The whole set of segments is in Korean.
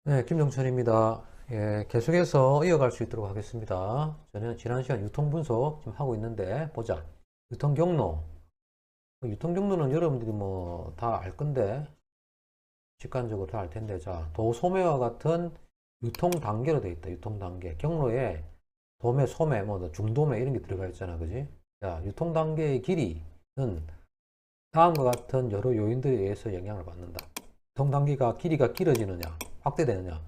네, 김정천입니다. 예, 계속해서 이어갈 수 있도록 하겠습니다. 저는 지난 시간 유통 분석 지금 하고 있는데, 보자. 유통 경로. 유통 경로는 여러분들이 뭐 다 알 건데, 직관적으로 다 알 텐데, 자, 도소매와 같은 유통 단계로 되어 있다. 유통 단계. 경로에 도매, 소매, 뭐 중도매 이런 게 들어가 있잖아. 그지? 자, 유통 단계의 길이는 다음과 같은 여러 요인들에 의해서 영향을 받는다. 유통 단계가 길이가 길어지느냐, 확대되느냐,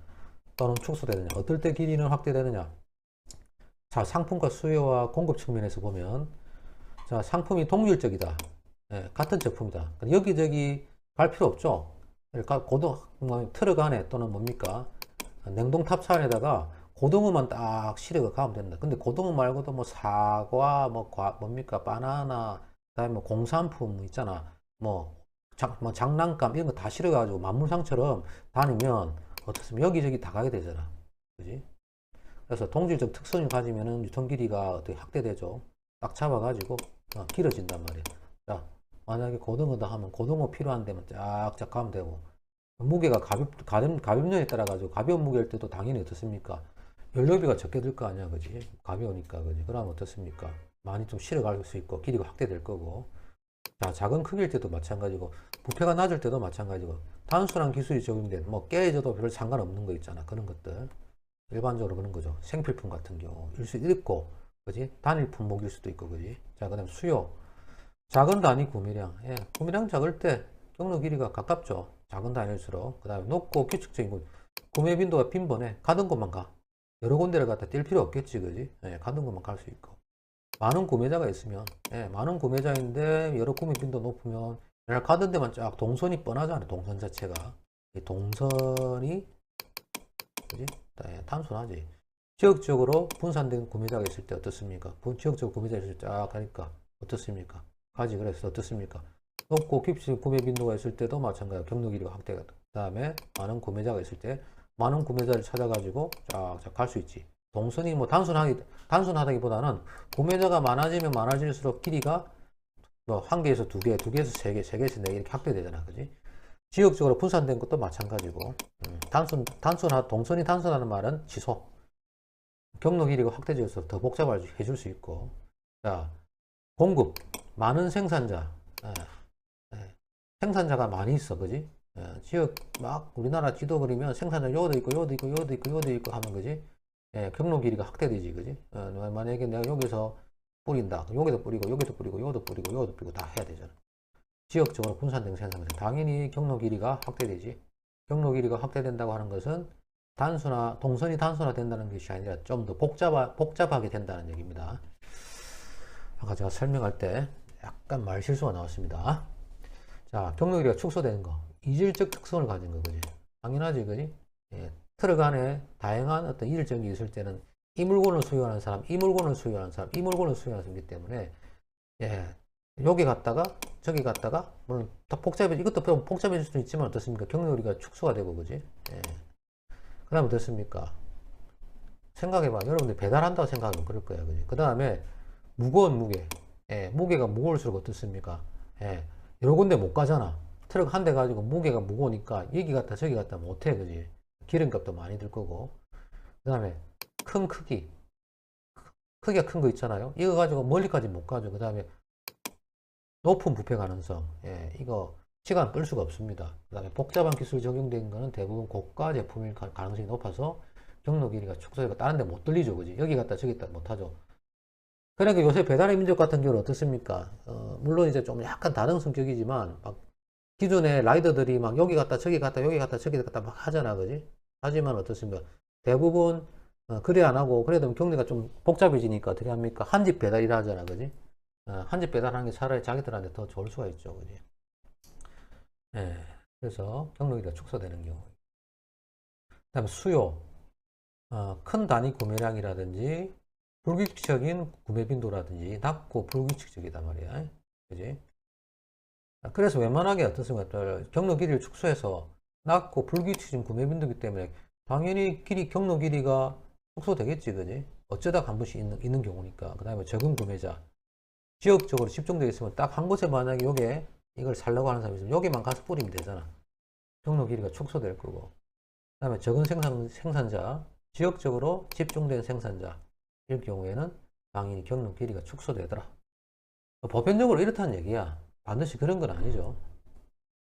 또는 축소되느냐, 어떨 때 길이는 확대되느냐. 자, 상품과 수요와 공급 측면에서 보면, 자, 상품이 동질적이다. 예, 같은 제품이다. 여기저기 갈 필요 없죠. 그러니까 트럭 안에 또는 뭡니까? 냉동 탑차 안에다가 고등어만 딱 실어 가면 된다. 근데 고등어 말고도 뭐 사과, 뭡니까? 바나나, 그다음에 뭐 공산품 있잖아. 뭐, 뭐 장난감 이런 거 다 실어가지고 만물상처럼 다니면 어떻습니까? 여기저기 다 가게 되잖아. 그지? 그래서 동질적 특성을 가지면은 유통 길이가 어떻게 확대되죠. 딱 잡아가지고 길어진단 말이에요. 자, 만약에 고등어다 하면 고등어 필요한 데만 쫙쫙 가면 되고, 무게가 가볍냐에 따라 가지고 가벼운 무게일 때도 당연히 어떻습니까? 연료비가 적게 들 거 아니야, 그지? 가벼우니까, 그지? 그러면 어떻습니까? 많이 좀 실어갈 수 있고 길이가 확대될 거고. 자, 작은 크기일 때도 마찬가지고, 부피가 낮을 때도 마찬가지고, 단순한 기술이 적용된 뭐 깨져도 별 상관없는 거 있잖아, 그런 것들. 일반적으로 그런 거죠. 생필품 같은 경우일 수도 있고, 그지? 단일 품목일 수도 있고, 그지? 자, 그 다음 수요. 작은 단위 구매량. 예, 구매량 작을 때 경로 길이가 가깝죠. 작은 단위일수록. 그 다음에 높고 규칙적인 곳. 구매 빈도가 빈번해. 가던 곳만 가. 여러 군데를 갖다 뛸 필요 없겠지, 그지? 예, 가던 곳만 갈 수 있고. 많은 구매자가 있으면, 예, 많은 구매자인데 여러 구매 빈도 높으면, 내가 가던 데만 쫙 동선이 뻔하잖아요. 동선 자체가. 이 동선이, 그지? 예, 단순하지. 지역적으로 분산된 구매자가 있을 때 어떻습니까? 지역적으로 구매자가 있을 때 쫙 가니까 어떻습니까? 가지 그래서 어떻습니까? 높고 깊이 구매 빈도가 있을 때도 마찬가지로 경로 길이가 확대가 돼. 그 다음에 많은 구매자가 있을 때 많은 구매자를 찾아가지고 쫙쫙 갈 수 있지. 동선이 뭐 단순하다기보다는 구매자가 많아지면 많아질수록 길이가 뭐 한 개에서 두 개, 두 개에서 세 개, 세 개에서 네 개 이렇게 확대되잖아, 그지? 지역적으로 분산된 것도 마찬가지고, 동선이 단순하는 말은 취소. 경로 길이가 확대되어서 더 복잡하게 해줄 수 있고, 자, 공급, 많은 생산자, 예, 예. 생산자가 많이 있어, 그지? 지역 막 우리나라 지도 그리면 생산자 요도 있고 요도 있고 요도 있고 요도 있고 하면 그지? 예, 경로 길이가 확대되지, 그지? 만약에 내가 여기서 뿌린다, 여기도 뿌리고 여기도 뿌리고 요도 뿌리고 요도 뿌리고 다 해야 되잖아. 지역적으로 분산된 생산자, 당연히 경로 길이가 확대되지. 경로 길이가 확대된다고 하는 것은 동선이 단순화된다는 것이 아니라 좀 더 복잡하게 된다는 얘기입니다. 아까 제가 설명할 때 약간 말 실수가 나왔습니다. 자, 경로 길이가 축소되는 거. 이질적 특성을 가진 거지. 당연하지, 그지? 예, 트럭 안에 다양한 어떤 이질적인 게 있을 때는 이 물건을 수요하는 사람, 이 물건을 수요하는 사람, 이 물건을 수요하는 사람이기 때문에, 예, 여기 갔다가 저기 갔다가 물론 더 이것도 좀 복잡해질 수도 있지만 어떻습니까? 경로 길이가 축소가 되고, 그지? 예. 그 다음에 어떻습니까? 생각해봐. 여러분들 배달한다고 생각하면 그럴 거야, 그지? 그 다음에 무거운 무게. 예, 무게가 무거울수록 어떻습니까? 예, 여러 군데 못 가잖아. 트럭 한 대 가지고 무게가 무거우니까 여기 갔다 저기 갔다 못해, 그지? 기름값도 많이 들 거고. 그 다음에 큰 크기. 크기가 큰 거 있잖아요. 이거 가지고 멀리까지 못 가죠. 그 다음에 높은 부패 가능성. 예, 이거 시간 끌 수가 없습니다. 그 다음에 복잡한 기술이 적용된 거는 대부분 고가 제품일 가능성이 높아서 경로 길이가 축소되고 다른 데 못 들리죠, 그지? 여기 갔다 저기 갔다 못 하죠. 그러니까 요새 배달의 민족 같은 경우는 어떻습니까? 물론 이제 좀 약간 다른 성격이지만, 막 기존의 라이더들이 막 여기 갔다 저기 갔다 여기 갔다 저기 갔다 막 하잖아, 그지? 하지만 어떻습니까? 대부분, 그래 안 하고, 그래도 경리가 좀 복잡해지니까 어떻게 합니까? 한 집 배달이라 하잖아, 그지? 한 집 배달하는 게 차라리 자기들한테 더 좋을 수가 있죠, 그지? 예. 그래서 경로기가 축소되는 경우. 그 다음에 수요. 큰 단위 구매량이라든지, 불규칙적인 구매 빈도라든지 낮고 불규칙적이단 말이야. 그지? 그래서 웬만하게 어떻습니까? 경로 길이를 축소해서 낮고 불규칙적인 구매 빈도이기 때문에 당연히 경로 길이가 축소되겠지, 그지? 어쩌다 한 번씩 있는 경우니까. 그 다음에 적은 구매자. 지역적으로 집중되어 있으면 딱 한 곳에 만약에 이걸 살려고 하는 사람이 있으면 여기만 가서 뿌리면 되잖아. 경로 길이가 축소될 거고. 그다음에 적은 생산자, 지역적으로 집중된 생산자 일 경우에는 당연히 경로 길이가 축소되더라. 보편적으로 이렇다는 얘기야. 반드시 그런 건 아니죠.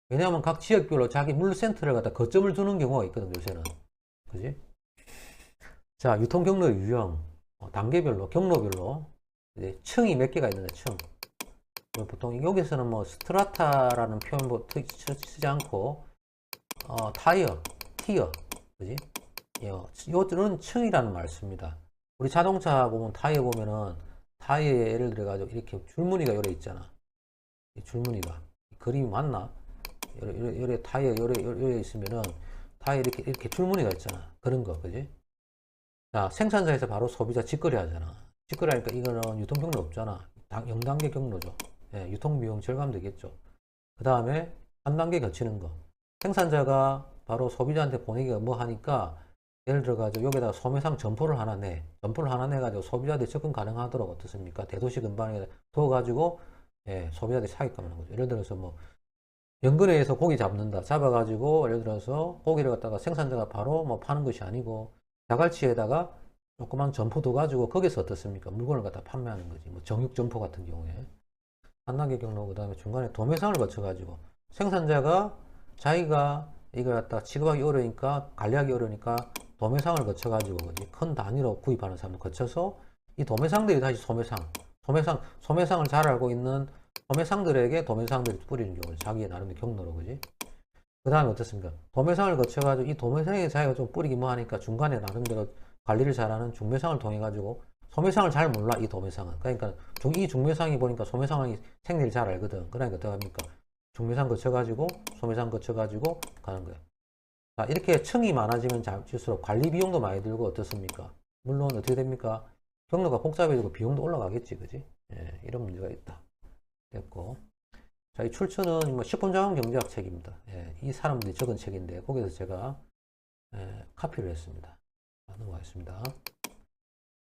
왜냐하면 각 지역별로 자기 물센터를 갖다 거점을 두는 경우가 있거든, 요새는. 그지? 자, 유통 경로의 유형, 단계별로, 경로별로 이제 층이 몇 개가 있는데, 층. 보통 여기서는 뭐 스트라타라는 표현 쓰지 않고 타이어, 티어, 그지? 이것들은 층이라는 말 씁니다. 우리 자동차 보면 타이어 보면은 타이어에 예를 들어 가지고 이렇게 줄무늬가 요래 있잖아. 이 줄무늬가 그림이 맞나? 요래 타이어 요래 있으면은 타이어 이렇게 줄무늬가 있잖아. 그런 거, 그지? 자, 생산자에서 바로 소비자 직거래 하잖아. 직거래 하니까 이거는 유통 경로 없잖아. 0단계 경로죠. 예, 유통비용 절감되겠죠. 그 다음에 한 단계 거치는 거. 생산자가 바로 소비자한테 보내기가 뭐 하니까 예를 들어가지고 여기다가 소매상 점포를 하나 내. 점포를 하나 내가지고 소비자들이 접근 가능하도록 어떻습니까? 대도시 근방에 둬가지고 예, 소비자들이 사게끔 하는 거죠. 예를 들어서 뭐 연근해에서 고기 잡는다. 잡아가지고 예를 들어서 고기를 갖다가 생산자가 바로 뭐 파는 것이 아니고 자갈치에다가 조그만 점포 둬가지고 거기서 어떻습니까? 물건을 갖다 판매하는 거지. 뭐 정육 점포 같은 경우에. 한 단계 경로, 그 다음에 중간에 도매상을 거쳐가지고 생산자가 자기가 이걸 갖다 취급하기 어려우니까 관리하기 어려우니까 도매상을 거쳐가지고 그지? 큰 단위로 구입하는 사람을 거쳐서 이 도매상들이 다시 소매상을 잘 알고 있는 도매상들에게 도매상들이 뿌리는 경우는 자기의 나름의 경로로 그지? 그 다음에 어떻습니까? 도매상을 거쳐가지고 이 도매상에 자기가 좀 뿌리기 뭐 하니까 중간에 나름대로 관리를 잘하는 중매상을 통해 가지고 소매상을 잘 몰라 이 도매상은. 그러니까 이 중매상이 보니까 소매상이 생리를 잘 알거든. 그러니까 어떻게 합니까? 중매상 거쳐가지고 소매상 거쳐가지고 가는 거야. 자, 이렇게 층이 많아지면 갈수록 관리 비용도 많이 들고 어떻습니까? 물론 어떻게 됩니까? 경로가 복잡해지고 비용도 올라가겠지, 그지? 예, 이런 문제가 있다. 됐고. 자, 이 출처는 뭐 식품자원경제학 책입니다. 예, 이 사람들이 적은 책인데 거기서 제가 카피를 했습니다. 넘어가겠습니다.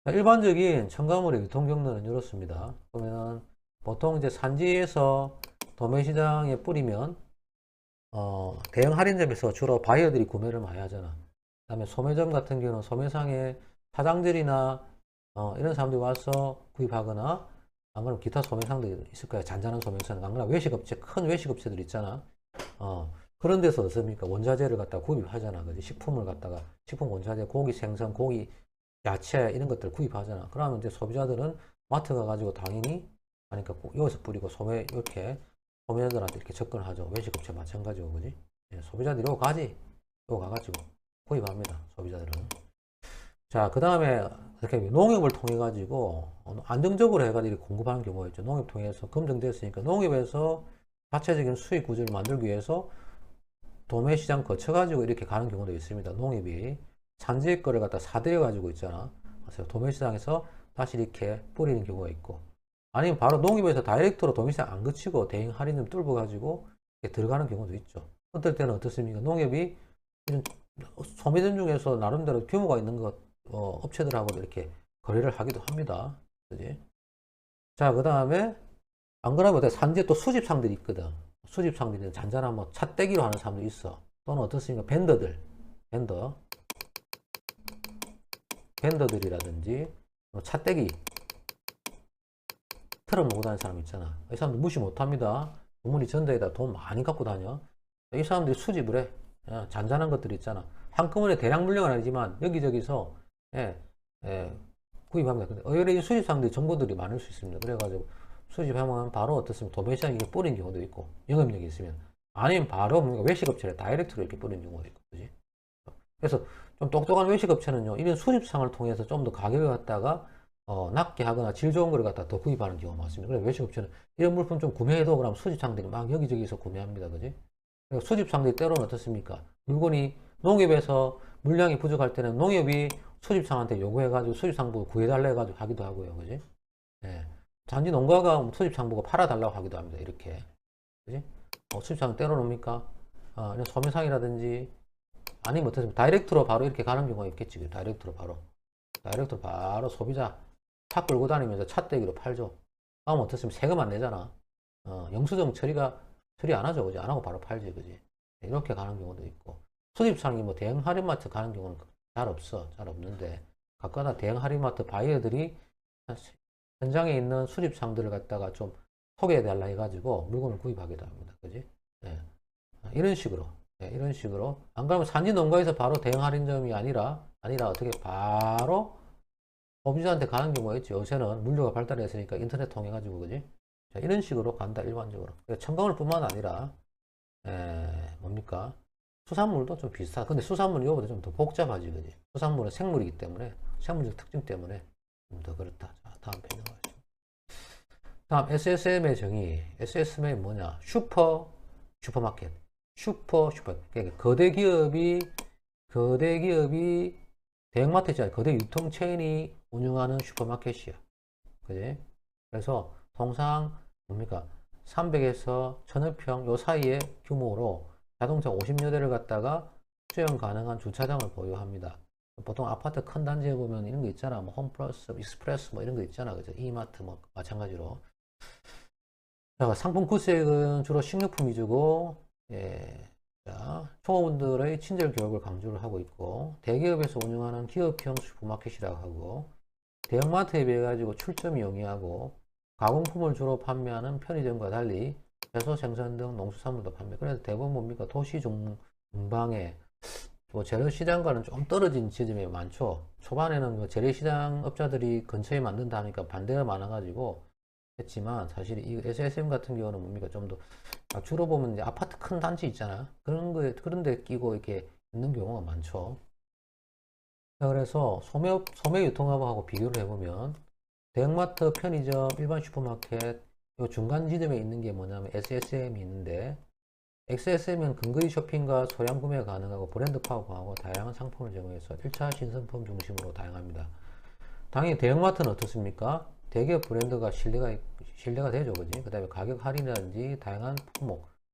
자, 일반적인 첨가물의 유통 경로는 이렇습니다. 그러면 보통 이제 산지에서 도매시장에 뿌리면 대형 할인점에서 주로 바이어들이 구매를 많이 하잖아. 그 다음에 소매점 같은 경우는 소매상에 사장들이나 이런 사람들이 와서 구입하거나 안 그러면 기타 소매상들이 있을 거야. 잔잔한 소매상. 안 그러면 외식업체, 큰 외식업체들 있잖아. 그런 데서 어떻습니까? 원자재를 갖다가 구입하잖아. 그지? 식품을 갖다가, 식품 원자재, 고기 생선, 고기, 야채, 이런 것들 구입하잖아. 그러면 이제 소비자들은 마트 가가지고 당연히 하니까 여기서 뿌리고 이렇게 소비자들한테 이렇게 접근하죠. 외식업체 마찬가지고, 그지? 예, 소비자들이 요거 가가지고 구입합니다. 소비자들은. 자, 그 다음에 이렇게 농협을 통해 가지고 안정적으로 해가지고 공급하는 경우가 있죠. 농협 통해서 검증됐으니까 농협에서 자체적인 수익 구조를 만들기 위해서 도매시장 거쳐가지고 이렇게 가는 경우도 있습니다. 농협이 산지의 거를 갖다 사들여 가지고 있잖아. 그래서 도매시장에서 다시 이렇게 뿌리는 경우가 있고, 아니면 바로 농협에서 다이렉트로 도매시장 안 거치고 대행 할인 좀 뚫어 가지고 들어가는 경우도 있죠. 어떨 때는 어떻습니까? 농협이 이런 소매점 중에서 나름대로 규모가 있는 것 업체들하고도 이렇게 거래를 하기도 합니다. 그지? 자, 그 다음에 안 그러면 산지에 또 수집상들이 있거든. 수집상들이 잔잔한 뭐 찻대기로 하는 사람도 있어. 또는 어떻습니까? 밴더들이라든지 찻대기 틀어 놓고 다니는 사람 있잖아. 이 사람들 무시 못합니다. 주머니 전대에다 돈 많이 갖고 다녀. 이 사람들이 수집을 해. 잔잔한 것들 있잖아. 한꺼번에 대량 물량은 아니지만 여기저기서 구입합니다. 근데 의외로 이 수집상들이 정보들이 많을 수 있습니다. 그래가지고 수집하면 바로 어떻습니까? 도매시장에 뿌린 경우도 있고, 영업력이 있으면. 아니면 바로 외식업체에 다이렉트로 이렇게 뿌리는 경우도 있고, 그지? 그래서 좀 똑똑한 외식업체는요, 이런 수집상을 통해서 좀 더 가격을 갖다가 낮게 하거나 질 좋은 걸 갖다 더 구입하는 경우가 많습니다. 그래서 외식업체는 이런 물품 좀 구매해도 그럼 수집상들이 막 여기저기서 구매합니다. 그지? 수집상들이 때로는 어떻습니까? 물건이 농협에서 물량이 부족할 때는 농협이 수집상한테 요구해가지고 수집상부 구해달라 해가지고 하기도 하고요. 그지? 예. 단지 농가가 수집상부가 팔아달라고 하기도 합니다. 이렇게. 그지? 수집상 때려놓습니까? 이런 소매상이라든지, 아니면 어떻습니까? 다이렉트로 바로 이렇게 가는 경우가 있겠지. 다이렉트로 바로 소비자 차 끌고 다니면서 찻대기로 팔죠. 그러면 어떻습니까? 세금 안 내잖아. 영수증 처리 안 하죠. 그지? 안 하고 바로 팔지. 그지? 이렇게 가는 경우도 있고. 수입상이 뭐 대형 할인마트 가는 경우는 잘 없어. 잘 없는데 가끔가다 대형 할인마트 바이어들이 현장에 있는 수입상들을 갖다가 좀 소개해달라 해가지고 물건을 구입하기도 합니다. 그지? 예. 이런 식으로. 예, 이런 식으로. 안 그러면 산지 농가에서 바로 대형 할인점이 아니라 어떻게 바로 소비자한테 가는 경우가 있죠. 요새는 물류가 발달했으니까 인터넷 통해 가지고 그지? 자, 이런 식으로 간다 일반적으로. 첨가물 뿐만 아니라 뭡니까? 수산물도 좀 비슷하. 근데 수산물은 이거보다 좀 더 복잡하지, 그지? 수산물은 생물이기 때문에 생물적 특징 때문에 좀 더 그렇다. 자, 다음 페이지 가시죠. 다음 SSM의 정의. SSM이 뭐냐? 슈퍼마켓. 슈퍼. 그러니까 거대 기업이 대형마트 있잖아요. 거대 유통체인이 운영하는 슈퍼마켓이야. 그지? 그래서 통상 뭡니까? 300에서 1000여 평 요 사이의 규모로 자동차 50여 대를 갖다가 수용 가능한 주차장을 보유합니다. 보통 아파트 큰 단지에 보면 이런 거 있잖아. 뭐 홈플러스, 익스프레스 뭐 이런 거 있잖아. 그죠? 이마트 뭐 마찬가지로. 자, 상품 구색은 주로 식료품 위주고, 예. 자, 초보분들의 친절 교육을 강조를 하고 있고, 대기업에서 운영하는 기업형 슈퍼마켓이라고 하고, 대형마트에 비해 가지고 출점이 용이하고, 가공품을 주로 판매하는 편의점과 달리 채소 생선 등 농수산물도 판매. 그래서 대부분 뭡니까? 도시 중방에 뭐 재래시장과는 좀 떨어진 지점이 많죠. 초반에는 뭐 재래시장 업자들이 근처에 만든다 하니까 반대가 많아가지고 했지만 사실 이 SSM 같은 경우는 뭡니까? 좀 더 주로 보면 이제 아파트 큰 단지 있잖아. 그런 데 끼고 이렇게 있는 경우가 많죠. 그래서 소매 유통하고 비교를 해보면 대형마트, 편의점, 일반 슈퍼마켓 요 중간 지점에 있는 게 뭐냐면 SSM이 있는데 XSM은 근거리 쇼핑과 소량 구매가 가능하고 브랜드 파악하고 다양한 상품을 제공해서 1차 신선품 중심으로 다양합니다. 당연히 대형마트는 어떻습니까? 대기업 브랜드가 신뢰가 되죠, 그지? 그 다음에 가격 할인이라든지 다양한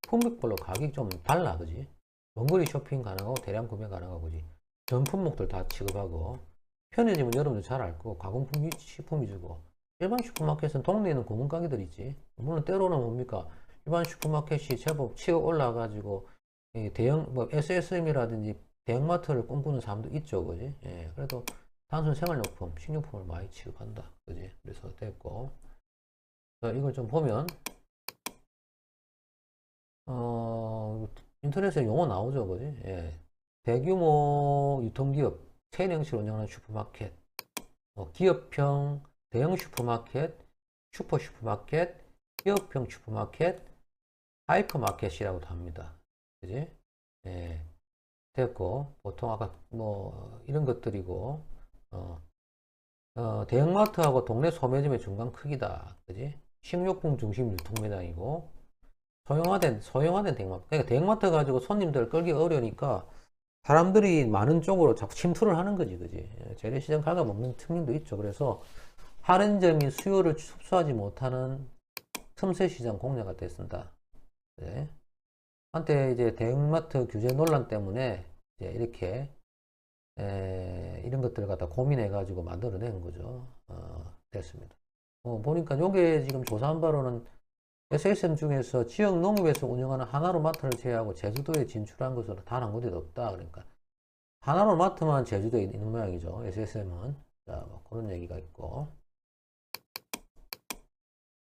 품목별로 가격이 좀 달라, 그지? 원거리 쇼핑 가능하고 대량 구매 가능하고, 그지? 전 품목들 다 취급하고, 편의점은 여러분들 잘 알고, 가공품 식품 위주고, 일반 슈퍼마켓은 동네에 있는 구멍가게들 있지. 물론 때로는 뭡니까? 일반 슈퍼마켓이 제법 치고 올라가지고, 대형, 뭐, SSM이라든지 대형마트를 꿈꾸는 사람도 있죠, 그지? 예, 그래도 단순 생활용품, 식료품을 많이 취급한다. 그지? 그래서 됐고. 자, 이걸 좀 보면, 인터넷에 용어 나오죠, 그지? 예. 대규모 유통기업, 체인 형식으로 운영하는 슈퍼마켓, 기업형 대형 슈퍼마켓, 슈퍼마켓, 기업형 슈퍼마켓, 하이퍼마켓이라고도 합니다. 그지? 예. 됐고, 보통 아까 뭐, 이런 것들이고, 대형마트하고 동네 소매점의 중간 크기다. 그지? 식료품 중심 유통매장이고, 소형화된 대형마트. 그러니까 대형마트 가지고 손님들 끌기 어려우니까 사람들이 많은 쪽으로 자꾸 침투를 하는 거지, 그지? 재래시장 갉아먹는 측면도 있죠. 그래서 할인점이 수요를 흡수하지 못하는 틈새 시장 공략을 됐습니다. 네. 한때 이제 대형마트 규제 논란 때문에 이제 이렇게 이런 것들을 갖다 고민해가지고 만들어낸 거죠. 됐습니다. 보니까 요게 지금 조사한 바로는 SSM 중에서 지역 농업에서 운영하는 하나로 마트를 제외하고 제주도에 진출한 것으로 단 한 군데도 없다. 그러니까 하나로 마트만 제주도에 있는 모양이죠. SSM은. 자, 뭐 그런 얘기가 있고.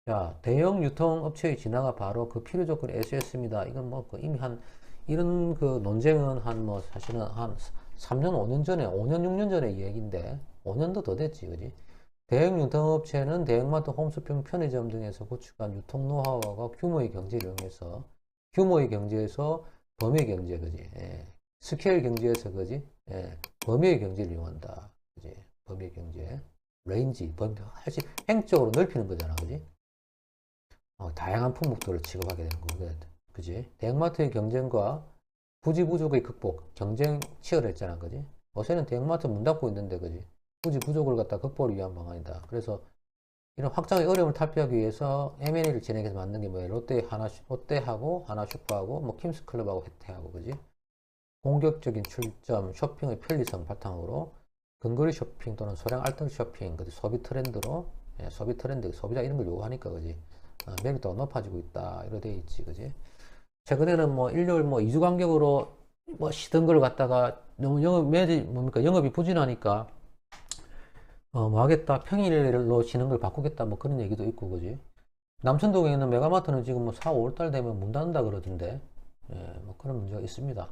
자, 대형 유통업체의 진화가 바로 그 필요 조건이 SS입니다. 이건 뭐 이미 이런 그 논쟁은 뭐 사실은 한 3년, 5년 전에, 5년, 6년 전에 얘기인데, 5년도 더 됐지, 그지? 대형 유통업체는 대형마트, 홈쇼핑, 편의점 등에서 구축한 유통 노하우와 규모의 경제를 이용해서, 규모의 경제에서 범위의 경제, 그지? 예. 스케일 경제에서, 그지? 예. 범위의 경제를 이용한다. 그지? 범위의 경제. 레인지, 범위, 사실 행적으로 넓히는 거잖아, 그지? 다양한 품목들을 취급하게 되는 거고, 그지? 대형마트의 경쟁과 부지 부족의 극복, 경쟁 치열했잖아, 그지? 요새는 대형마트 문 닫고 있는데, 그지? 부지 부족을 갖다 극복을 위한 방안이다. 그래서 이런 확장의 어려움을 탈피하기 위해서 M&A를 진행해서 만든 게 뭐예요? 롯데하고 하나슈퍼하고 뭐 킴스클럽하고 혜태하고, 그지? 공격적인 출점, 쇼핑의 편리성 바탕으로 근거리 쇼핑 또는 소량 알뜰 쇼핑, 그지? 소비 트렌드로, 소비 트렌드, 소비자 이런 걸 요구하니까, 그지? 메리트가 높아지고 있다. 이렇게 돼 있지, 그지? 최근에는 뭐 일요일 뭐 2주 간격으로 뭐 쉬던 걸 갖다가 너무 영업이 부진하니까 뭐 하겠다, 평일로 쉬는 걸 바꾸겠다, 뭐 그런 얘기도 있고, 그지? 남천동에 있는 메가마트는 지금 뭐 4, 5월 달 되면 문 닫는다 그러던데, 뭐 그런 문제가 있습니다.